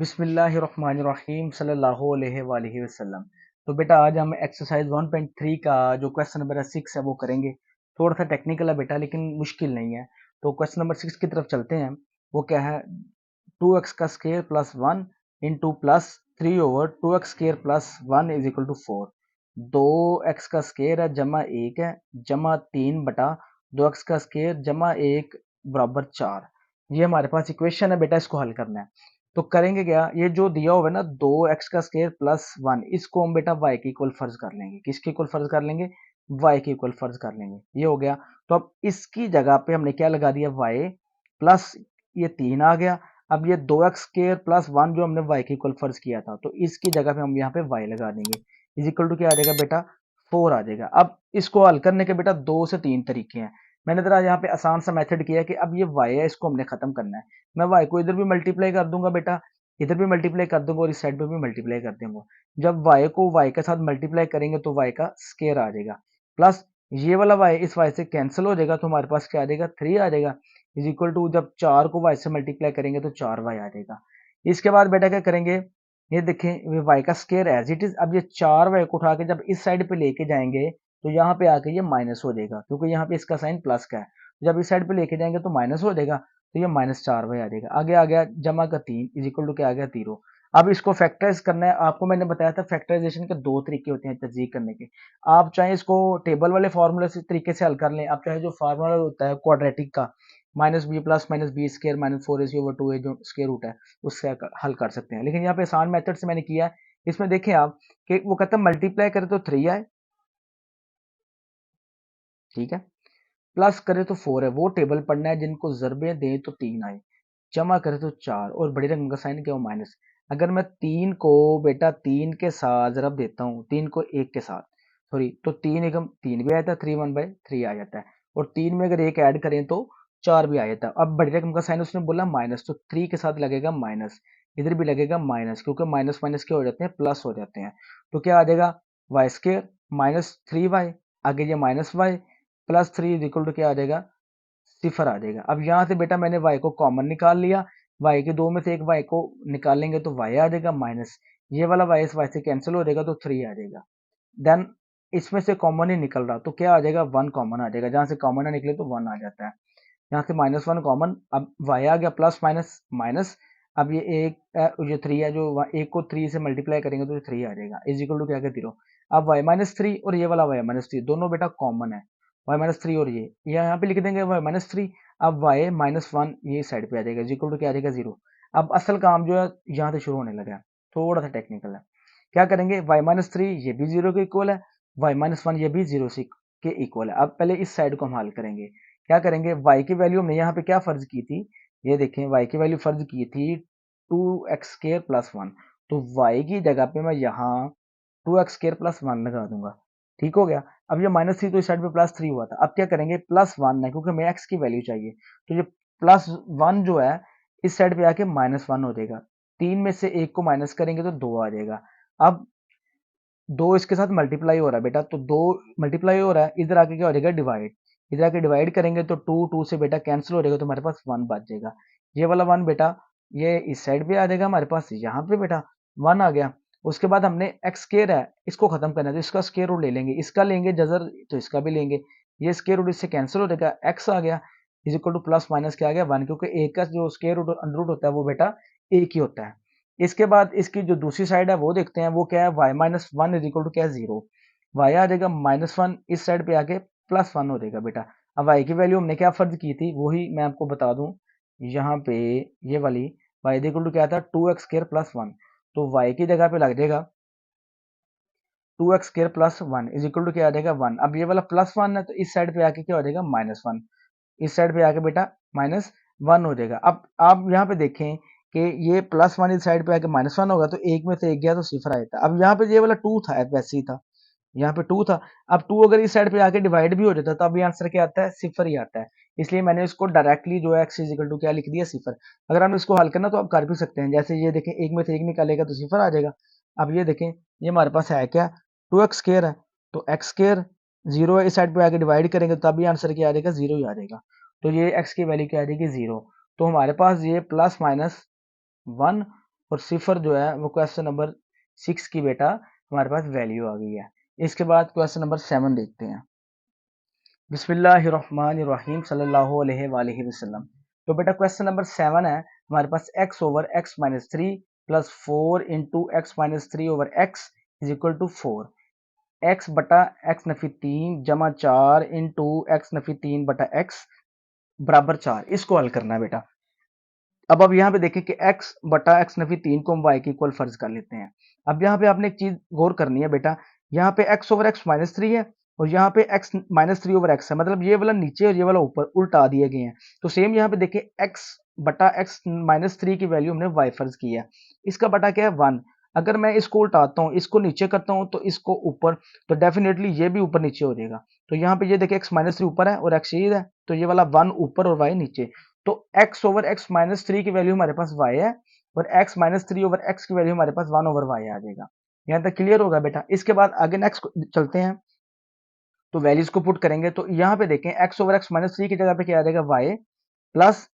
बिस्मिल्लाहिर्रहमानिर्रहीम सल्लल्लाहु अलैहि वसल्लम। तो बेटा आज हम एक्सरसाइज 1.3 का जो क्वेश्चन नंबर 6 है वो करेंगे। थोड़ा सा टेक्निकल है बेटा, लेकिन मुश्किल नहीं है। तो क्वेश्चन नंबर 6 की तरफ चलते हैं। वो क्या है? 2x का square plus 1 into plus 3/2x² plus 1 is equal to 4। 2x का स्केयर है जमा 1 है जमा 3/2x² जमा 1 बराबर 4। ये हमारे पास इक्वेशन है बेटा, इसको हल करना है। तो करेंगे क्या, ये जो दिया हुआ है ना 2x² प्लस 1, इसको हम बेटा y के इक्वल फर्ज कर लेंगे। किसके इक्वल फर्ज कर लेंगे? y के इक्वल फर्ज कर लेंगे। ये हो गया। तो अब इसकी जगह पे हमने क्या लगा दिया? y प्लस ये 3 आ गया। अब ये 2x² प्लस 1 जो हमने y के इक्वल फर्ज किया था, तो इसकी जगह पे हम यहाँ पे y लगा देंगे। इज इक्वल टू क्या आ जाएगा बेटा? 4 आ जाएगा। अब इसको हल करने के बेटा 2 से 3 तरीके हैं। मैंने जरा यहाँ पे आसान सा मेथड किया कि अब ये y है, इसको हमने खत्म करना है। मैं y को इधर भी मल्टीप्लाई कर दूंगा बेटा, इधर भी मल्टीप्लाई कर दूंगा और इस साइड पे भी मल्टीप्लाई कर दूंगा। जब y को y के साथ मल्टीप्लाई करेंगे तो y का स्केयर आ जाएगा, प्लस ये वाला y इस y से कैंसिल हो जाएगा, तो हमारे पास क्या आ जाएगा? 3 आ जाएगा। इज इक्वल टू जब 4 को y से मल्टीप्लाई करेंगे तो 4y आ जाएगा। इसके बाद बेटा क्या करेंगे? ये देखें, ये y का स्केयर एज इट इज। अब ये 4y को उठा के जब इस साइड पे लेके जाएंगे तो यहाँ पे आके ये माइनस हो जाएगा, क्योंकि यहाँ पे इसका साइन प्लस का है। जब इस साइड पे लेके जाएंगे तो माइनस हो जाएगा, तो ये -4y आ जाएगा। आगे आ गया जमा का 3 इज इक्वल टू क्या आ गया? 0। अब इसको फैक्टराइज करना है। आपको मैंने बताया था फैक्टराइजेशन के 2 तरीके होते हैं तज्जीक करने के। आप चाहे इसको टेबल वाले फार्मूले से तरीके से हल कर लें, आप चाहे जो फार्मूला होता है क्वाड्रेटिक का -b प्लस -b² -4ac/2a जो स्क्वायर रूट है उससे हल कर सकते हैं। लेकिन यहाँ पे आसान मेथड से मैंने किया है। इसमें देखें आप कि वो कहता है मल्टीप्लाई करें तो 3 आए, ठीक है, प्लस करे तो 4 है। वो टेबल पढ़ना है जिनको ज़रबे दें तो 3 आए, जमा करे तो 4, और बड़े रकम का साइन क्या हो? माइनस। अगर मैं 3 को बेटा 3 के साथ ज़रब देता हूँ, 3 को 1 के साथ, सॉरी, तो 3 एकम 3 भी आ जाता है, 3 1/3 आ जाता है। और 3 में अगर 1 ऐड करें तो 4 भी आ जाता है। अब बड़ी रकम का साइन उसने बोला माइनस, तो 3 के साथ लगेगा माइनस, इधर भी लगेगा माइनस, क्योंकि माइनस माइनस क्या हो जाते हैं? प्लस हो जाते हैं। तो क्या आ जाएगा? y² -3y, आगे ये -y plus 3 is equal to क्या आ जाएगा? 0 आ जाएगा। अब यहाँ से बेटा मैंने y को कॉमन निकाल लिया, y के 2 में से एक y को निकालेंगे तो y आ जाएगा माइनस, ये वाला y इस y से कैंसिल हो जाएगा तो 3 आ जाएगा। देन इसमें से कॉमन ही निकल रहा, तो क्या आ जाएगा? 1 कॉमन आ जाएगा। जहाँ से कॉमन ना निकले तो 1 आ जाता है। यहाँ से -1 कॉमन, अब y आ गया प्लस माइनस माइनस। अब ये एक जो 3 है, जो 1 को 3 से मल्टीप्लाई करेंगे तो 3 आ जाएगा। इज इक्वल टू क्या है? 0। अब y-3 और ये वाला y-3 दोनों बेटा कॉमन है, y-3 और ये यहाँ पे लिख देंगे y-3। अब y-1 ये साइड पे आ जाएगा, इज इक्वल टू क्या आ जाएगा? 0। अब असल काम जो है यहाँ से शुरू होने लगा है, थोड़ा सा टेक्निकल है। क्या करेंगे? y-3 ये भी 0 के इक्वल है, y-1 ये भी 0 के इक्वल है। अब पहले इस साइड को हम हल करेंगे। क्या करेंगे? y की वैल्यू हमने यहाँ पे क्या फर्ज की थी? ये देखें, y की वैल्यू फर्ज की थी 2x² प्लस 1, तो y की जगह पे मैं यहाँ 2x² प्लस 1 लगा दूंगा। ठीक हो गया। अब ये -3 तो इस साइड पे +3 हुआ था। अब क्या करेंगे? +1 है, क्योंकि हमें x की वैल्यू चाहिए, तो ये +1 जो है इस साइड पे आके -1 हो जाएगा। 3 में से 1 को माइनस करेंगे तो 2 आ जाएगा। अब 2 इसके साथ मल्टीप्लाई हो रहा है बेटा, तो 2 मल्टीप्लाई हो रहा है, इधर आके क्या हो जाएगा? डिवाइड। इधर आके डिवाइड करेंगे तो 2 से बेटा कैंसिल हो जाएगा, तो हमारे पास 1 बच जाएगा। ये वाला 1 बेटा ये इस साइड पे आ जाएगा हमारे पास, यहाँ पे बेटा 1 आ गया। उसके बाद हमने x स्क्वायर है, इसको खत्म करना है तो इसका स्क्वायर रूट ले लेंगे, इसका लेंगे जजर तो इसका भी लेंगे। ये स्क्वायर रूट इससे कैंसिल हो जाएगा, x आ गया is equal two plus minus क्या आ गया? 1, क्योंकि एक का जो स्क्वायर रूट अंडर रूट होता है वो बेटा एक ही होता है। इसके बाद इसकी जो दूसरी साइड है वो देखते हैं, वो क्या है? y-1 इज इक्वल टू क्या है? 0। y आ जाएगा -1, इस साइड पे आके +1 हो जाएगा बेटा। अब y की वैल्यू हमने क्या फर्ज की थी वही मैं आपको बता दूं, यहाँ पे ये वाली y इज इक्वल टू क्या था? 2x² प्लस 1, तो y की जगह पे लग जाएगा 2x² plus 1 is equal to क्या आ जाएगा? 1। अब ये वाला +1 है तो इस साइड पे आके क्या हो जाएगा? -1, इस साइड पे आके बेटा -1 हो जाएगा। अब आप यहाँ पे देखें कि ये +1 इस साइड पे आके -1 होगा, तो एक में से एक गया तो 0 आया था। अब यहाँ पे ये वाला 2 था, वैसे ही था, यहाँ पे 2 था। अब 2 अगर इस साइड पे आके डिवाइड भी हो जाता तो अब ये आंसर क्या आता है? 0 ही आता है। इसलिए मैंने इसको डायरेक्टली जो है x इज इक्वल टू क्या लिख दिया? 0। अगर हम इसको हल करना तो आप कर भी सकते हैं, जैसे ये देखें, एक में से एक निकालेगा तो 0 आ जाएगा। अब ये देखें, ये हमारे पास है क्या? 2x² है, तो x² 0 है, इस साइड पे आके डिवाइड करेंगे तब भी आंसर क्या आ जाएगा? 0 ही आ जाएगा। तो ये x की वैल्यू क्या आ जाएगी? 0। तो हमारे पास ये +-1 और सिफर जो है वो क्वेश्चन नंबर 6 की बेटा हमारे पास वैल्यू आ गई है। इसके बाद क्वेश्चन नंबर 7 देखते हैं। बिस्मिल्लाहिर्रहमानिर्रहीम सल्लल्लाहु अलैहि वसल्लम। तो बेटा क्वेश्चन नंबर 7 है हमारे पास x over x minus three plus 4 into x minus three over x is equal to 4। x बटा x नफी 3 जमा 4 इंटू एक्स नफी 3 बटा x बराबर 4। इसको हल करना है बेटा। अब यहाँ पे देखें कि x बटा एक्स नफी 3 को हम y के इक्वल फर्ज कर लेते हैं। अब यहाँ पे आपने एक चीज गौर करनी है बेटा, यहाँ पे x over x minus three है और यहाँ पे x minus three over x है, मतलब ये वाला नीचे और ये वाला ऊपर उल्टा दिए गए हैं। तो सेम यहाँ पे देखें x बटा एक्स माइनस थ्री की वैल्यू हमने y फर्ज की है। इसका बटा क्या है 1। अगर मैं इसको उल्टाता हूँ, इसको नीचे करता हूँ तो इसको ऊपर, तो डेफिनेटली ये भी ऊपर नीचे हो जाएगा। तो यहाँ पे ये देखिए x माइनस थ्री ऊपर है और x ये है, तो ये वाला 1 ऊपर और y नीचे। तो x over x minus three की वैल्यू हमारे पास y है और x minus three over x की वैल्यू हमारे पास 1 ओवर y आ जाएगा। यहाँ तक क्लियर होगा बेटा। इसके बाद आगे नेक्स्ट चलते हैं, तो वैल्यूज को पुट करेंगे। तो यहाँ पे देखें x over x minus three की जगह पे क्या आ जाएगा y प्लस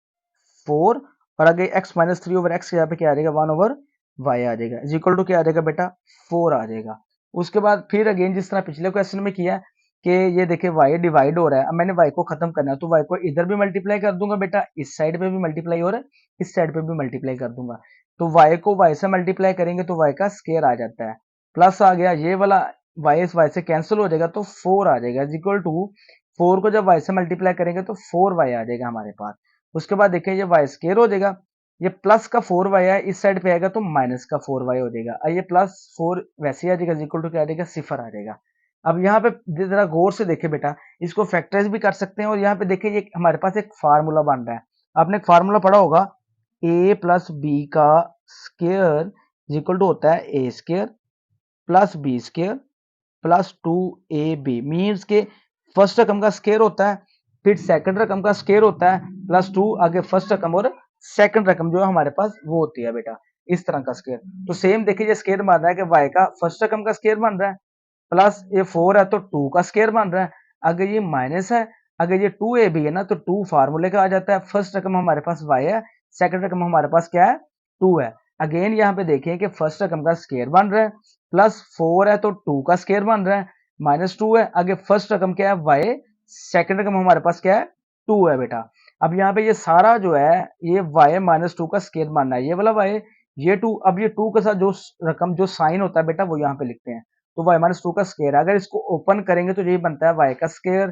4 और आगे x minus three over x की जगह पे क्या आ जाएगा 1 ओवर y आ जाएगा इज इक्वल टू क्या आ जाएगा बेटा 4 आ जाएगा। उसके बाद फिर अगेन जिस तरह पिछले क्वेश्चन में किया कि ये देखे y डिवाइड हो रहा है, अब मैंने y को खत्म करना है तो y को इधर भी मल्टीप्लाई कर दूंगा बेटा, इस साइड पे भी मल्टीप्लाई और इस साइड पे भी मल्टीप्लाई कर दूंगा। तो y को y से मल्टीप्लाई करेंगे तो y का स्केयर आ जाता है, प्लस आ गया ये वाला y से कैंसिल हो जाएगा तो 4 आ जाएगा इज इक्वल टू 4 को जब y से मल्टीप्लाई करेंगे तो 4y आ जाएगा हमारे पास। उसके बाद देखिए ये वाई स्केयर हो जाएगा, ये प्लस का 4y है इस साइड पे आएगा तो माइनस का 4y हो जाएगा, और ये प्लस 4 वैसे ही आ जाएगा इक्वल टू क्या आ जाएगा सिफर आ जाएगा। अब यहाँ पे जरा गौर से देखे बेटा, इसको फैक्टराइज भी कर सकते हैं और यहाँ पे देखिए ये हमारे पास एक फार्मूला बन रहा है। आपने एक फार्मूला पढ़ा होगा a प्लस बी का स्केयर इक्वल टू होता है A square plus B square plus two A B, means के फर्स्ट रकम का स्केयर होता है, फिर सेकंड रकम का स्केयर होता है प्लस टू, आगे फर्स्ट रकम और सेकंड रकम जो है हमारे पास वो होती है बेटा इस तरह का स्केयर। तो सेम देखिए ये स्केयर बन रहा है कि y का फर्स्ट रकम का स्केयर बन रहा है, प्लस ये 4 है तो 2 का स्केयर बन रहा है, अगर ये माइनस है, अगर ये 2 भी है ना तो 2 फार्मूले का आ जाता है। फर्स्ट रकम हमारे पास y है, सेकंड रकम हमारे पास क्या है 2 है। अगेन यहाँ पे देखिए कि फर्स्ट रकम का स्केयर बन रहा है, प्लस 4 है तो 2 का स्केयर बन रहा है, माइनस 2 है, आगे फर्स्ट रकम क्या है y, सेकंड रकम हमारे पास क्या है 2 है बेटा। अब यहाँ पे ये सारा जो है ये y माइनस 2 का स्केयर बनना है, ये वाला y, ये 2, अब ये 2 के साथ जो रकम जो साइन होता है बेटा वो यहाँ पे लिखते हैं। तो y माइनस टू का स्केयर, अगर इसको ओपन करेंगे तो यही बनता है y का स्केयर,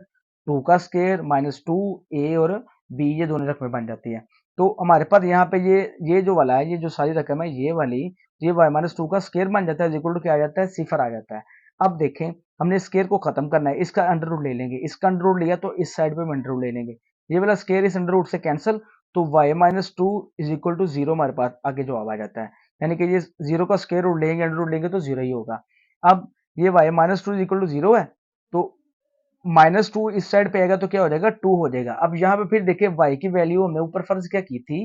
2 का स्केयर माइनस 2 a और b, ये दोनों रकमें बन जाती है। तो हमारे पास यहाँ पे ये जो वाला है, ये जो सारी रकम है ये वाली, ये y माइनस टू का स्केयर बन जाता है इक्वल टू क्या आ जाता है सिफर आ जाता है। अब देखें हमने स्केयर को खत्म करना है, इसका अंडर रूट ले लेंगे, इसका अंडर रूट लिया तो इस साइड पे अंडर रूट ले लेंगे, ये वाला स्केयर इस अंडर रूट से कैंसिल, तो y minus two is equal to zero हमारे पास आगे जवाब आ जाता है। यानी कि ये जीरो का स्केयर रूट लेंगे अंडर रूट लेंगे तो जीरो ही होगा। अब ये y minus two equal to zero है तो माइनस टू इस साइड पे आएगा तो क्या हो जाएगा 2 हो जाएगा। अब यहाँ पे फिर देखिए y की वैल्यू हमने ऊपर फर्ज क्या की थी,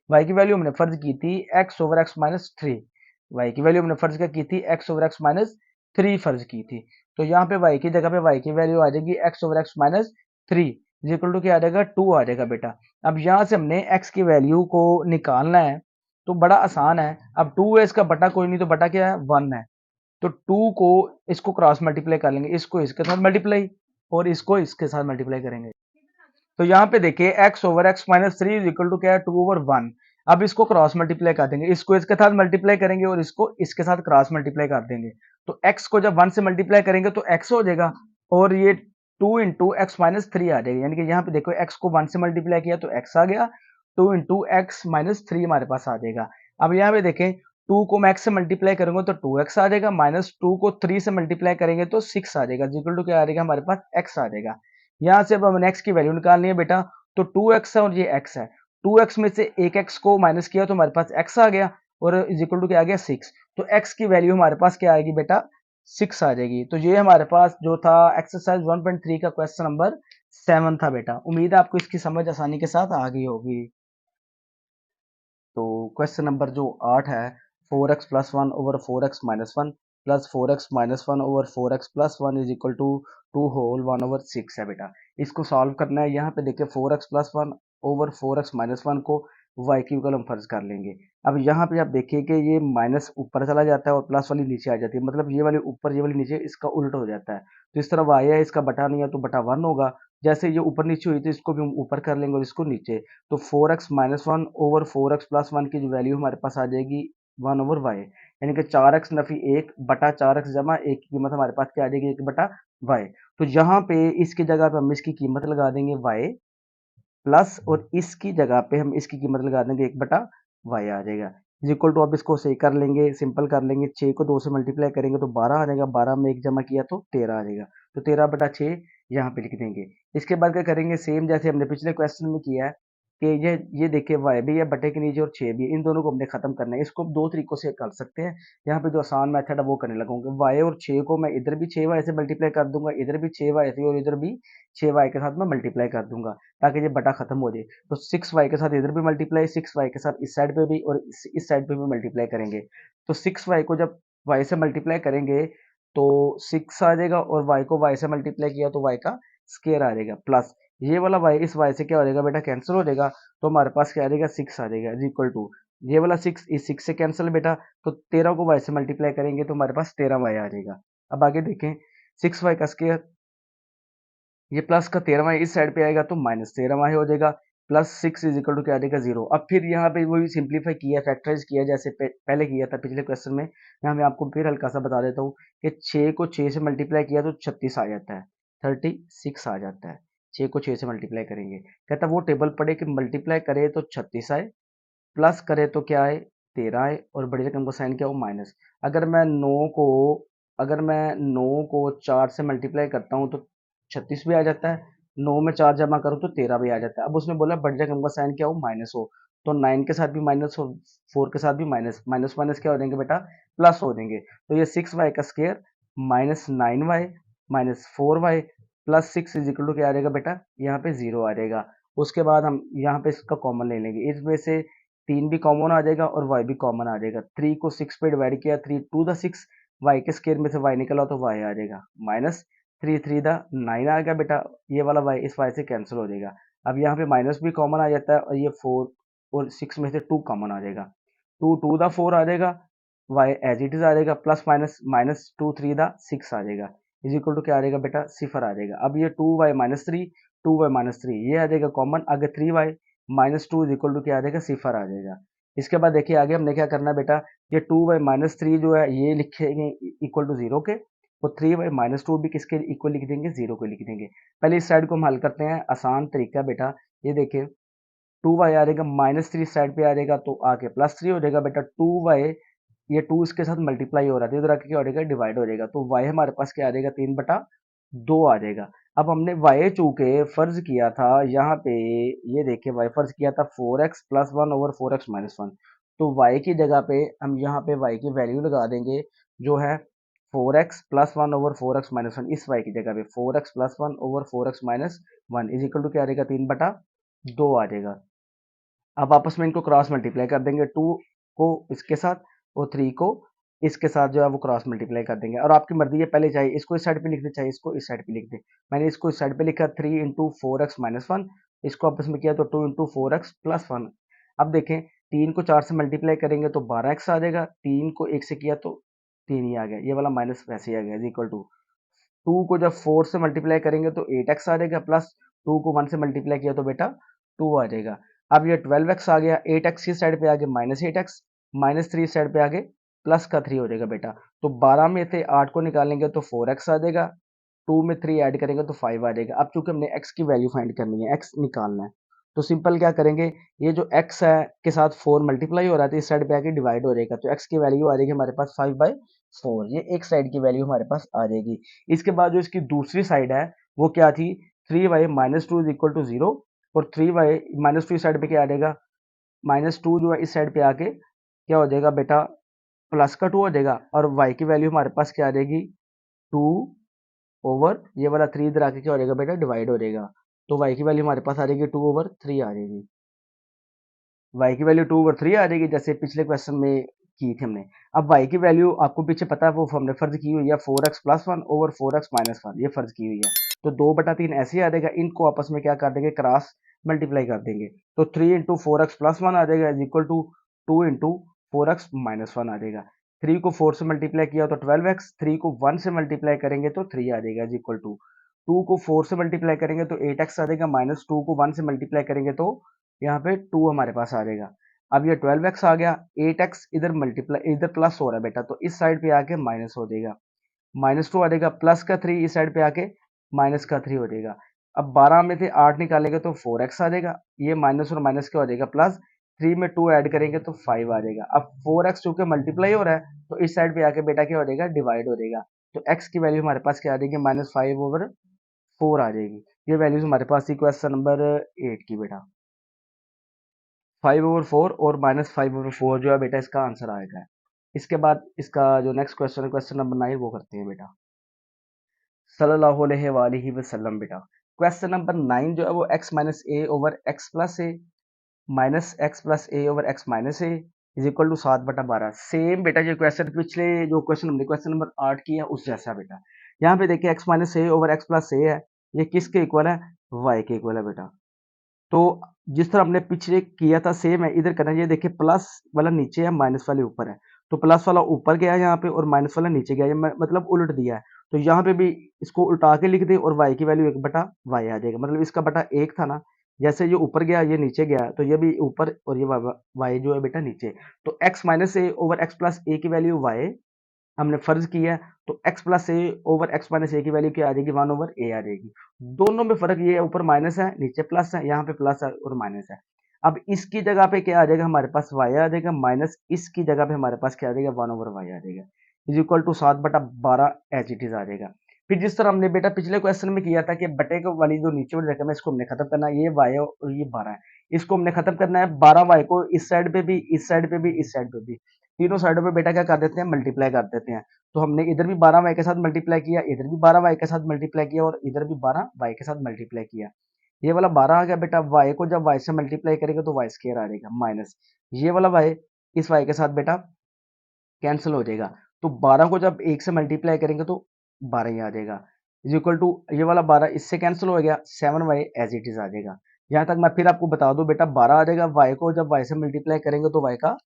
y की वैल्यू हमने फर्ज की थी x over x minus three, y की वैल्यू हमने फर्ज क्या की थी x over x minus three फर्ज की थी। तो यहाँ पे y की जगह पे y की वैल्यू आ जाएगी x over x minus three equal to क्या आ जाएगा 2 आ जाएगा बेटा। अब यहाँ से हमने x की वैल्यू को निकालना है तो बड़ा आसान है। अब 2 है इसका बटा कोई नहीं, तो बटा क्या है 1 है, तो 2 को इसको क्रॉस मल्टीप्लाई कर लेंगे, इसको इसके साथ मल्टीप्लाई और इसको इसके साथ मल्टीप्लाई करेंगे। तो यहाँ पे देखिए x over x minus three is equal to क्या है 2 ओवर 1। अब इसको क्रॉस मल्टीप्लाई कर देंगे, इसको इसके साथ मल्टीप्लाई करेंगे और इसको इसके साथ क्रॉस मल्टीप्लाई कर देंगे। तो x को जब 1 से मल्टीप्लाई करेंगे तो x हो जाएगा और ये 2 इंटू एक्स माइनस थ्री आ जाएगा। यानी कि यहाँ पे देखो x को 1 से मल्टीप्लाई किया तो x आ गया, 2 इंटू एक्स माइनस थ्री हमारे पास आ जाएगा। अब यहाँ पे देखें 2 को मैं x से मल्टीप्लाई करूंगा तो 2x आ जाएगा, माइनस 2 को 3 से मल्टीप्लाई करेंगे तो 6 आ जाएगा इक्वल टू क्या आ जाएगा हमारे पास x आ जाएगा। यहाँ से अब हमें x की वैल्यू निकालनी है बेटा, तो 2x है और ये x है, 2x में से एक x को माइनस किया तो हमारे पास x आ गया और इज इक्वल टू क्या आ गया 6। तो x की वैल्यू हमारे पास क्या आएगी बेटा 6 आ जाएगी। तो ये हमारे पास जो था एक्सरसाइज 1.3 का क्वेश्चन नंबर 7 था बेटा। उम्मीद है आपको इसकी समझ आसानी के साथ आ गई होगी। तो क्वेश्चन नंबर जो 8 है, 4x plus one over 4x minus one plus 4x minus one over 4x plus one is equal to 2 whole 1 over 6 है बेटा। इसको सॉल्व करना है। यहाँ पे देखिए 4x plus one over 4x minus one को y की इक्वल हम फर्ज कर लेंगे। अब यहाँ पे आप देखिए कि ये माइनस ऊपर चला जाता है और प्लस वाली नीचे आ जाती है, मतलब ये वाली ऊपर ये वाली नीचे, इसका उल्टा हो जाता है। तो इस तरफ आया है, इसका बटा नहीं है तो बटा 1 होगा। जैसे ये ऊपर नीचे हुई तो इसको भी हम ऊपर कर लेंगे और इसको नीचे। तो 4x minus one over 4x plus one की जो वैल्यू हमारे पास आ जाएगी 1 ओवर वाई, यानी कि 4x नफी 1 बटा 4x जमा 1 की कीमत हमारे पास क्या आ जाएगी 1 बटा वाई। तो यहाँ पे इसकी जगह पे हम इसकी कीमत लगा देंगे वाई प्लस, और इसकी जगह पे हम इसकी कीमत लगा देंगे 1 बटा वाई आ जाएगा। इज इक्वल टू, अब इसको सही कर लेंगे, सिंपल कर लेंगे, 6 को 2 से मल्टीप्लाई करेंगे तो 12 आ जाएगा, 12 में 1 जमा किया तो 13 आ जाएगा। तो 13 बटा 6 यहाँ पे लिख देंगे। इसके बाद क्या करेंगे, सेम जैसे हमने पिछले क्वेश्चन में किया है कि ये देखिए वाई भी है बटे के नीचे और 6 भी है, इन दोनों को हमने खत्म करना है। इसको हम दो तरीकों से कर सकते हैं। यहाँ पे जो आसान मेथड है वो करने लगूंगा। वाई और 6 को मैं इधर भी 6 वाई से मल्टीप्लाई कर दूंगा, इधर भी 6 वाई से, और इधर भी 6 वाई के साथ मैं मल्टीप्लाई कर दूंगा ताकि ये बटा खत्म हो जाए। तो 6 वाई के साथ इधर भी मल्टीप्लाई, 6 वाई के साथ इस साइड पे भी और इस साइड पे भी मल्टीप्लाई करेंगे। तो 6 वाई को जब वाई से मल्टीप्लाई करेंगे तो 6 आ जाएगा, और वाई को वाई से मल्टीप्लाई किया तो वाई का स्केयर आ जाएगा प्लस, ये वाला वाई इस वाई से क्या हो जाएगा बेटा कैंसिल हो जाएगा। तो हमारे पास क्या आ जाएगा 6 आ जाएगा इज इक्वल टू, ये वाला 6 इस 6 से कैंसिल बेटा, तो 13 को वाई से मल्टीप्लाई करेंगे तो हमारे पास 13 वाई आ जाएगा। अब आगे देखें, 6 वाई का स्केयर, ये प्लस का 13वां इस साइड पे आएगा तो माइनस 13वां हो जाएगा, प्लस 6 इज इक्वल टू क्या आ जाएगा 0। अब फिर यहाँ पे वही सिंप्लीफाई किया, फैक्टराइज किया जैसे पहले किया था पिछले क्वेश्चन में। यहाँ मैं आपको फिर हल्का सा बता देता हूँ कि 6 को 6 से मल्टीप्लाई किया तो 36 आ जाता है, 36 आ जाता है। 6 को 6 से मल्टीप्लाई करेंगे, कहता वो टेबल पढ़े कि मल्टीप्लाई करे तो 36 आए, प्लस करे तो क्या आए 13 आए, और बड़ी रकम का साइन क्या हो माइनस। अगर मैं 9 को अगर मैं 9 को 4 से मल्टीप्लाई करता हूँ तो 36 भी आ जाता है, 9 में 4 जमा करूँ तो 13 भी आ जाता है। अब उसने बोला बड़ी रकम का साइन क्या हो माइनस हो, तो 9 के साथ भी माइनस हो, 4 के साथ भी माइनस, माइनस माइनस क्या हो जाएंगे बेटा प्लस हो जाएंगे। तो ये 6 वाई का square minus 9 y minus 4 y plus 6 is equal to क्या आ जाएगा बेटा, यहाँ पे 0 आ जाएगा। उसके बाद हम यहाँ पे इसका कॉमन ले लेंगे, इसमें से 3 भी कॉमन आ जाएगा और y भी कॉमन आ जाएगा। 3 को 6 पे डिवाइड किया, 3 टू द 6, y के स्क्वायर में से y निकला तो y आ जाएगा माइनस 3 3 द 9 आ गया बेटा, ये वाला y इस y से कैंसिल हो जाएगा। अब यहाँ पे माइनस भी कॉमन आ जाता है और ये 4 और 6 में से 2 कॉमन आ जाएगा, 2 टू द 4 आ जाएगा, y एज इट इज आ जाएगा, प्लस माइनस माइनस 2 3 द 6 आ जाएगा, इज इक्वल टू क्या आ जाएगा बेटा सिफर आ जाएगा। अब ये 2y माइनस 3, 2y माइनस 3 ये आ जाएगा कॉमन, आगे 3y minus 2 is equal to क्या आ जाएगा सिफर आ जाएगा। इसके बाद देखिए आगे हमने क्या करना है बेटा, ये 2y माइनस 3 जो है ये लिखेंगे इक्वल टू 0 के, और 3y माइनस 2 भी किसके इक्वल लिख देंगे 0 को लिख देंगे। पहले इस साइड को हम हल करते हैं, आसान तरीका बेटा। ये देखिए 2y आ जाएगा माइनस 3 साइड पे आ जाएगा तो आके प्लस 3 हो जाएगा बेटा, 2y ये 2 इसके साथ मल्टीप्लाई हो रहा है, इधर आके क्या हो जाएगा डिवाइड हो जाएगा, तो y हमारे पास क्या आ जाएगा 3 बटा 2 आ जाएगा। अब हमने y चूंकि फर्ज किया था यहाँ पे, ये देखिए y फर्ज किया था 4x plus one over 4x minus one, तो y की जगह पे हम यहाँ पे y की वैल्यू लगा देंगे जो है 4x plus one over 4x minus one, इस y की जगह पे 4x plus one over 4x minus one is equal to क्या आ जाएगा 3 बटा 2 आ जाएगा। अब आपस में इनको क्रॉस मल्टीप्लाई कर देंगे, 2 को इसके साथ और 3 को इसके साथ जो है वो क्रॉस मल्टीप्लाई कर देंगे, और आपकी मर्जी है पहले चाहे इसको इस साइड पे लिख दे चाहे इसको इस साइड पे लिख दे। मैंने इसको इस साइड पे लिखा 3 इंटू 4x माइनस वन, इसको आपस में किया तो 2 इंटू 4x प्लस वन। अब देखें 3 को 4 से मल्टीप्लाई करेंगे तो 12x आ जाएगा, 3 को 1 से किया तो 3 ही आ गया, ये वाला माइनस वैसे ही आ गया इक्वल टू 2 को जब 4 से मल्टीप्लाई करेंगे तो 8x आ जाएगा, प्लस 2 को 1 से मल्टीप्लाई किया तो बेटा 2 आ जाएगा। अब ये 12x आ गया, 8x इस साइड पे आगे माइनस 8x, माइनस 3 साइड पे आगे प्लस का 3 हो जाएगा बेटा। तो 12 में से 8 को निकालेंगे तो 4x आ जाएगा, 2 में 3 ऐड करेंगे तो 5 आ जाएगा। अब चूंकि हमने x की वैल्यू फाइंड करनी है, x निकालना है, तो सिंपल क्या करेंगे, ये जो x है के साथ 4 मल्टीप्लाई हो रहा था इस साइड पे आके डिवाइड हो जाएगा, तो x की वैल्यू आ जाएगी हमारे पास 5/4, ये एक साइड की वैल्यू हमारे पास आ जाएगी। इसके बाद जो इसकी दूसरी साइड है वो क्या थी, 3y minus two is equal to 0, और 3y माइनस टू इस साइड पे क्या आ जाएगा, माइनस टू जो है इस साइड पे आके क्या हो जाएगा बेटा प्लस का 2 हो जाएगा, और y की वैल्यू हमारे पास क्या आ जाएगी 2 ओवर ये वाला 3 इधर आके क्या हो जाएगा बेटा डिवाइड हो जाएगा, तो y की वैल्यू हमारे पास आ जाएगी 2/3 आ जाएगी, y की वैल्यू 2/3 आ जाएगी जैसे पिछले क्वेश्चन में की थी हमने। अब y की वैल्यू आपको पीछे पता है वो हमने फर्ज की हुई है 4x plus one over 4x minus one, ये फर्ज की हुई है, तो 2/3 ऐसे ही आ जाएगा, इनको आपस में क्या कर देंगे क्रॉस मल्टीप्लाई कर देंगे, तो 3 इंटू 4x प्लस वन आ जाएगा is equal to two into four X minus one आ जाएगा। 3 को 4 से मल्टीप्लाई किया तो 12x, 3 को 1 से मल्टीप्लाई करेंगे तो 3 आ जाएगा इज इक्वल टू 2 को 4 से मल्टीप्लाई करेंगे तो 8x आ जाएगा, माइनस 2 को 1 से मल्टीप्लाई करेंगे तो यहाँ पे 2 हमारे पास आ जाएगा। अब ये 12x आ गया, 8x इधर मल्टीप्लाई इधर प्लस हो रहा है बेटा, तो इस साइड पे आके माइनस हो जाएगा, माइनस 2 आ जाएगा, प्लस का 3 इस साइड पे आके माइनस का 3 हो जाएगा। अब 12 में से 8 निकालेंगे तो 4x आ जाएगा, ये माइनस और माइनस क्या हो जाएगा प्लस, 3 में 2 ऐड करेंगे तो 5 आ जाएगा। अब 4x चूंकि मल्टीप्लाई हो रहा है तो इस साइड पे आके बेटा क्या हो जाएगा, डिवाइड हो जाएगा। तो x की वैल्यू हमारे पास क्या आ जाएगी, -5/4 आ जाएगी। ये वैल्यूज हमारे पास थी क्वेश्चन नंबर 8 की बेटा, 5/4 और -5/4 जो है बेटा इसका आंसर आएगा। इसके बाद इसका जो नेक्स्ट क्वेश्चन है, क्वेश्चन नंबर 9, वो करते हैं बेटा। सल्लल्लाहु अलैहि वसल्लम बेटा। क्वेश्चन नंबर 9 जो है वो x minus a over x plus a minus x plus a over x minus a is equal to 7/12। Same बेटा जो क्वेश्चन पिछले जो क्वेश्चन हमने क्वेश्चन नंबर 8 किया उस जैसा बेटा। यहाँ पे देखिए x minus a over x plus ए है, ये किसके इक्वल है, y के इक्वल है बेटा। तो जिस तरह हमने पिछले किया था सेम है इधर करना। ये देखिए प्लस वाला नीचे है, माइनस वाले ऊपर है, तो प्लस वाला ऊपर गया है यहाँ पे और माइनस वाला नीचे गया है, मतलब उलट दिया है। तो यहाँ पे भी इसको उल्टा के लिख दे और y की वैल्यू 1/y आ जाएगा, मतलब इसका बटा 1 था ना, जैसे ये ऊपर गया ये नीचे गया तो ये भी ऊपर और ये y जो है बेटा नीचे। तो x minus a over x plus ए की वैल्यू y हमने फर्ज किया है, तो x plus a over x minus ए की वैल्यू क्या आ जाएगी, 1/a आ जाएगी। दोनों में फर्क ये है, ऊपर माइनस है नीचे प्लस है, यहाँ पे प्लस है और माइनस है। अब इसकी जगह पे क्या आ जाएगा हमारे पास, y आ जाएगा, माइनस इसकी जगह पे हमारे पास क्या आ जाएगा, 1/y आ जाएगा is equal to 7/12 as it is आ जाएगा। फिर जिस तरह हमने बेटा पिछले क्वेश्चन में किया था कि बटे को वाली जो नीचे वाली रकम है इसको हमने खत्म करना है, ये y और ये 12 है, इसको हमने खत्म करना है। 12y को इस साइड पे भी, इस साइड पे भी, इस साइड पे भी, तीनों साइडों पे बेटा क्या कर देते हैं, मल्टीप्लाई कर देते हैं। तो हमने इधर भी 12y के साथ मल्टीप्लाई किया, इधर भी 12y के साथ मल्टीप्लाई किया और इधर भी 12y के साथ मल्टीप्लाई किया। ये वाला 12 आ गया बेटा, y को जब y से मल्टीप्लाई करेंगे तो y स्क्वायर आ जाएगा, माइनस ये वाला y इस y के साथ बेटा कैंसिल हो जाएगा। तो 12 को जब 1 से मल्टीप्लाई करेंगे तो 12 ही आ जाएगा इज इक्वल टू ये वाला 12 इससे कैंसिल हो गया, 7y एज इट इज आ जाएगा। यहाँ तक मैं फिर आपको बता दूं बेटा, 12 आ जाएगा, y को जब y से मल्टीप्लाई करेंगे तो y का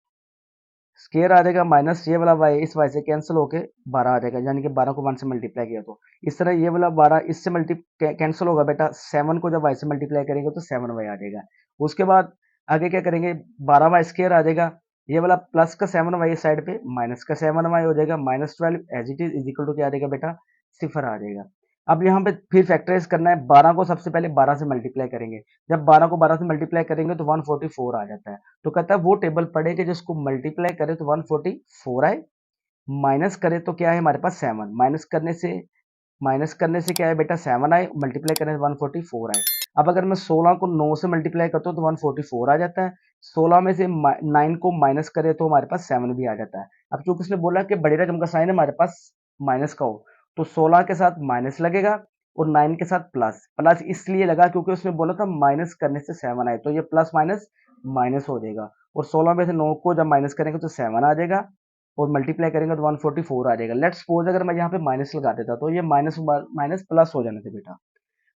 स्केयर आ जाएगा, माइनस ये वाला y इस y से कैंसिल होके 12 आ जाएगा, यानी कि 12 को 1 से मल्टीप्लाई किया तो इस तरह ये वाला 12 इससे मल्टी कैंसिल होगा बेटा, 7 को जब y से मल्टीप्लाई करेंगे तो 7y आ जाएगा। उसके बाद आगे क्या करेंगे, 12y स्केयर आ जाएगा, ये वाला प्लस का 7y इस साइड पे माइनस का 7y हो जाएगा, -12 as it is equal to क्या आ जाएगा बेटा, सिफर आ जाएगा। अब यहाँ पे फिर फैक्टराइज करना है, 12 को सबसे पहले 12 से मल्टीप्लाई करेंगे, जब 12 को 12 से मल्टीप्लाई करेंगे तो 144 आ जाता है। तो कहता है वो टेबल पढ़े कि जिसको मल्टीप्लाई करे तो 144 आए, माइनस करे तो क्या है हमारे पास 7, माइनस करने से क्या है बेटा 7 आए, मल्टीप्लाई करने से 144 आए। अब अगर मैं 16 को 9 से मल्टीप्लाई करता हूँ तो 144 आ जाता है, 16 में से 9 को माइनस करे तो हमारे पास 7 भी आ जाता है। अब चूंकि उसने बोला कि बड़ी रकम का साइन हमारे पास माइनस का हो, तो 16 के साथ माइनस लगेगा और 9 के साथ प्लस, प्लस इसलिए लगा क्योंकि उसने बोला था माइनस करने से 7 आए, तो ये प्लस माइनस माइनस हो जाएगा और 16 में से 9 को जब माइनस करेंगे तो 7 आ जाएगा और मल्टीप्लाई करेंगे तो 144 आ जाएगा। लेट्स सपोज अगर मैं यहाँ पे माइनस लगा देता तो ये माइनस माइनस प्लस हो जाने थे बेटा।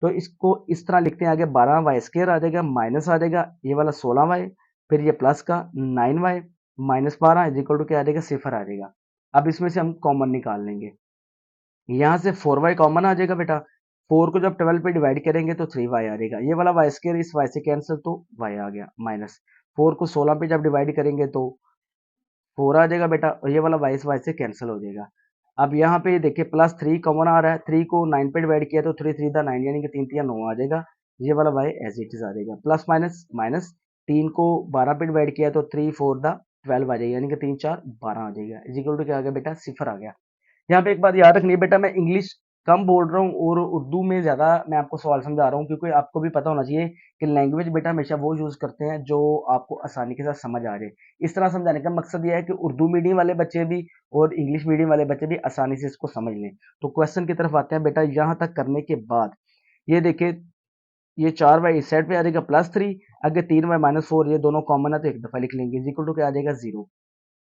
तो इसको इस तरह लिखते हैं, आगे 12y स्क्वायर आ जाएगा, माइनस आ जाएगा ये वाला 16y, फिर ये प्लस का 9y minus 12 is equal to क्या आ जाएगा, सिफर आ जाएगा। अब इसमें से हम कॉमन निकाल लेंगे, यहाँ से 4y कॉमन आ जाएगा बेटा, 4 को जब 12 पे डिवाइड करेंगे तो 3y आ जाएगा, ये वाला y स्क्वायर इस y से कैंसिल तो y आ गया, माइनस 4 को 16 पे जब डिवाइड करेंगे तो 4 आ जाएगा बेटा और ये वाला y से कैंसिल हो जाएगा। अब यहाँ पे देखिए प्लस 3 कॉमन आ रहा है, 3 को 9 पे डिवाइड किया तो 3 3 9 यानी कि 3 3 9 आ जाएगा, ये वाला y एज इट इज आ जाएगा। प्लस माइनस माइनस 3 को 12 पे डिवाइड किया तो 3 4 12 आ जाएगा, यानी कि 3 4 12 आ जाएगा, इज इक्वल टू क्या आ गया बेटा, सिफर आ गया। यहाँ पे एक बात याद रखनी है बेटा, मैं इंग्लिश कम बोल रहा हूँ और उर्दू में ज्यादा मैं आपको सवाल समझा रहा हूँ, क्योंकि आपको भी पता होना चाहिए कि लैंग्वेज बेटा हमेशा वो यूज करते हैं जो आपको आसानी के साथ समझ आ जाए। इस तरह समझाने का मकसद यह है कि उर्दू मीडियम वाले बच्चे भी और इंग्लिश मीडियम वाले बच्चे भी आसानी से इसको समझ लें। तो क्वेश्चन की तरफ आते हैं बेटा, यहाँ तक करने के बाद ये देखिए ये 4y इस साइड पे आ जाएगा +3, आगे 3y-4 ये दोनों कॉमन है तो एक दफा लिख लेंगे, इज इक्वल टू क्या आ जाएगा 0।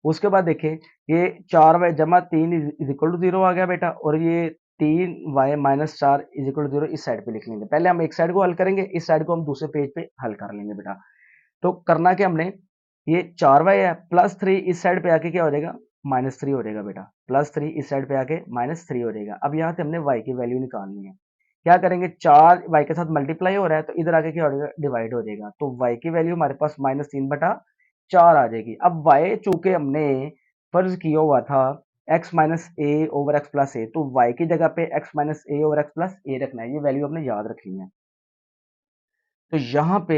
उसके बाद देखें ये 4y जमा 3 इज इक्वल टू 0 आ गया बेटा, और ये 3y-4 इज इक्वल टू 0 इस साइड पे लिख लेंगे। पहले हम एक साइड को हल करेंगे, इस साइड को हम दूसरे पेज पे हल कर लेंगे बेटा। तो करना क्या हमने, ये 4y है, +3 इस साइड पे आके क्या हो जाएगा, -3 हो जाएगा बेटा, +3 इस साइड पे आके -3 हो जाएगा। अब यहाँ से हमने y की वैल्यू निकालनी है, क्या करेंगे, 4 y के साथ मल्टीप्लाई हो रहा है तो इधर आके क्या हो जाएगा, डिवाइड हो जाएगा। तो y की वैल्यू हमारे पास -3/4 आ जाएगी। अब y चूंकि हमने फर्ज किया हुआ था x - a/x+a, तो y की जगह पे x - a/x+a रखना है, ये वैल्यू आपने याद रखनी है। तो यहाँ पे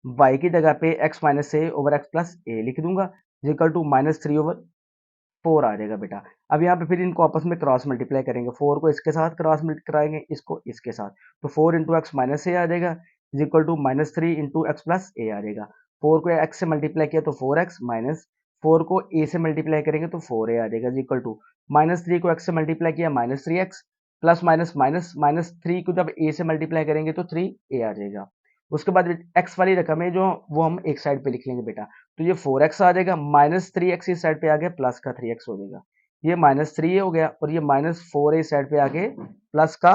y की जगह पे x - a/x+a लिख दूंगा, इक्वल टू -3/4 आ जाएगा बेटा। अब यहाँ पे फिर इनको आपस में क्रॉस मल्टीप्लाई करेंगे, 4 को इसके साथ क्रॉस मल्टीप्लाई कराएंगे, इसको इसके साथ, तो 4 इंटू एक्स माइनस ए आ जाएगा, is equal to -3 into X plus A आ जाएगा। 4 को एक्स से मल्टीप्लाई किया तो 4x माइनस 4 को ए से मल्टीप्लाई करेंगे तो 4a आ जाएगा, इज इक्वल टू -3 को एक्स से मल्टीप्लाई किया -3x, प्लस माइनस माइनस -3 को जब ए से मल्टीप्लाई करेंगे तो 3a आ जाएगा। उसके बाद एक्स वाली रकम है जो वो हम एक साइड पे लिख लेंगे बेटा, तो ये 4x आ जाएगा, -3x इस साइड पे आ गया, प्लस का 3x हो जाएगा, ये -3a हो गया, और ये -4a इस साइड पे आके प्लस का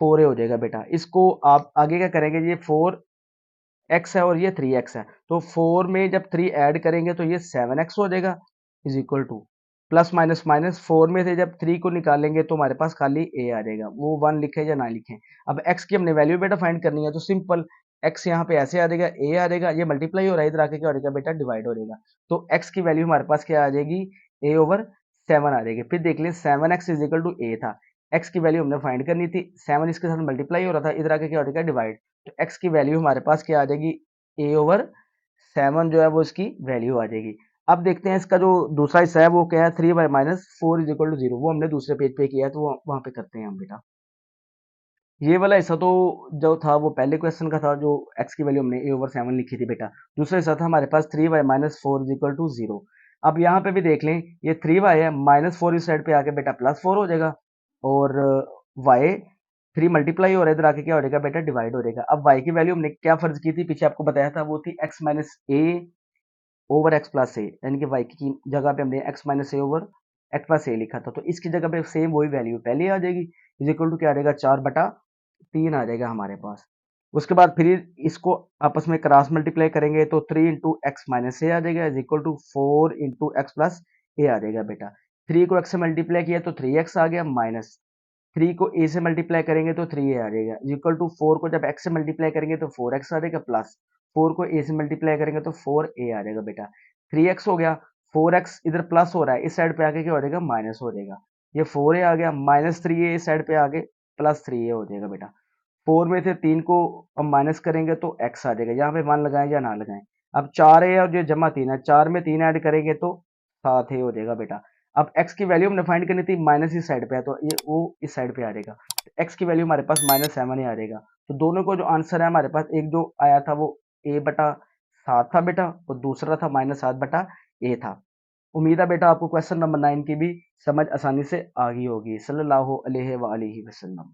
4a हो जाएगा बेटा। इसको आप आगे क्या करेंगे, ये 4x है और ये 3x है, तो 4 में जब 3 ऐड करेंगे तो ये 7x हो जाएगा, is equal two plus minus minus 4 में से जब 3 को निकालेंगे तो हमारे पास खाली a आ जाएगा, वो 1 लिखे या ना लिखें। अब x की हमने वैल्यू बेटा फाइंड करनी है, तो सिंपल x यहाँ पे ऐसे आ जाएगा, a आ जाएगा, ये मल्टीप्लाई हो रहा है, इधर आके क्या हो जाएगा बेटा, डिवाइड हो जाएगा। तो x की वैल्यू हमारे पास क्या आ जाएगी, a/7 आ जाएगी। फिर देख लें 7x is equal to a था, x की वैल्यू हमने फाइंड करनी थी, 7 इसके साथ मल्टीप्लाई हो रहा था, इधर आके क्या हो जाएगा, डिवाइड, तो x की वैल्यू हमारे पास क्या आ जाएगी, a/7 जो है वो इसकी वैल्यू आ जाएगी। अब देखते हैं इसका जो दूसरा हिस्सा है वो क्या है, 3y - 4 इज इक्वल टू 0, वो हमने दूसरे पेज पे किया है, तो वहां पे करते हैं हम बेटा। ये वाला हिस्सा तो जो था वो पहले क्वेश्चन का था, जो x की वैल्यू हमने a/7 लिखी थी बेटा। दूसरा हिस्सा था हमारे पास 3y - 4 इज इक्वल टू 0। अब यहाँ पे भी देख लें, ये 3y है, -4 इस साइड पे आके बेटा +4 हो जाएगा, और y 3 मल्टीप्लाई हो रहा है, इधर आके क्या हो जाएगा बेटा, डिवाइड हो जाएगा। अब y की वैल्यू हमने क्या फर्ज की थी, पीछे आपको बताया था, वो थी x - a/x+a, यानी कि y की जगह पे हमने x - a/x+a लिखा था, तो इसकी जगह पे सेम वही वैल्यू पहले आ जाएगी, इज इक्वल टू क्या आ जाएगा, 4/3 आ जाएगा हमारे पास। उसके बाद फिर इसको आपस में क्रॉस मल्टीप्लाई करेंगे तो 3 इंटू एक्स माइनस ए आ जाएगा, is equal to 4 into X plus A आ जाएगा बेटा। 3 को एक्स से मल्टीप्लाई किया तो 3x आ गया, माइनस 3 को ए से मल्टीप्लाई करेंगे तो 3a आ जाएगा, इज इक्वल टू 4 को जब x से मल्टीप्लाई करेंगे तो 4x आ जाएगा, प्लस 4 को a से मल्टीप्लाई करेंगे तो 4a आ जाएगा बेटा। 3x हो गया, 4x इधर प्लस हो रहा है, इस साइड पे आके क्या हो जाएगा, माइनस हो जाएगा, ये 4a आ गया, -3a इस साइड पे आगे प्लस 3a हो जाएगा बेटा। 4 में से 3 को अब माइनस करेंगे तो x आ जाएगा, यहाँ पे 1 लगाएं या ना लगाएं। अब 4a और जो जमा 3 है, 4 में 3 ऐड करेंगे तो 7a हो जाएगा बेटा। अब x की वैल्यू हमने फाइंड करनी थी, माइनस इस साइड पे है तो ये वो इस साइड पे आ जाएगा, तो x की वैल्यू हमारे पास -7 ही आ जाएगा। तो दोनों को जो आंसर है हमारे पास, एक जो आया था वो a/7 था बेटा, और दूसरा था -7/a था। उम्मीद है बेटा आपको क्वेश्चन नंबर 9 की भी समझ आसानी से आ गई होगी। सल्लल्लाहु अलैहि वसल्लम।